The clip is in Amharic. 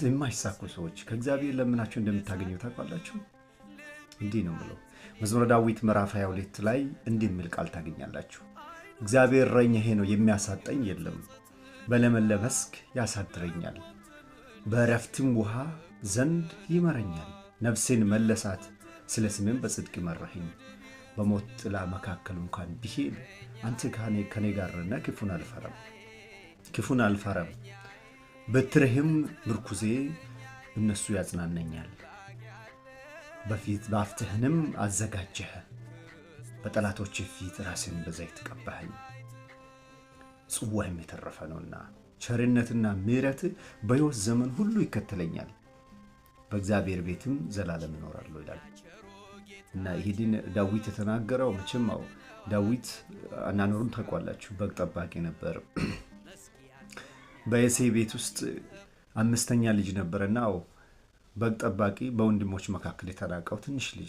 የማይሳኩ ሰዎች ከእግዚአብሔር ለምናችሁ እንደምታገኙ ታውቃላችሁ። እንዲህ ነው ብለው መዝሙረ ዳዊት ምዕራፍ 22 ላይ እንዲህ የሚል ቃል ታገኛላችሁ። እግዚአብሔር እረኛዬ ነው፣ የሚያሳጣኝ የለም። በለመለመ መስክ ያሳድረኛል፣ በዕረፍትም ውሃ ዘንድ ይመረኛል። ነፍሴን መለሳት፣ ስለ ስምም በጽድቅ መራኸኝ። በሞት ጥላ መካከል እንኳን ብሄድ አንተ ከኔ ጋር ነህ፣ ክፉን አልፈራም። በትርህም ምርኩዜ እነሱ ያጽናነኛል። በአፍትህንም አዘጋጀህ፣ በጠላቶች ፊት ራስን በዘይት ቀባኸኝ። ጽዋህም የተረፈ ነውና ቸርነትና ምሕረት በሕይወት ዘመን ሁሉ ይከተለኛል፣ በእግዚአብሔር ቤትም ዘላለም እኖራለሁ ይላል። እና ይሄን ዳዊት የተናገረው መቼም ዳዊት አናኖሩን ታውቃላችሁ። በግ ጠባቂ ነበር። በእሴይ ቤት ውስጥ አምስተኛ ልጅ ነበርና በግ ጠባቂ በወንድሞች መካከል የተናቀው ትንሽ ልጅ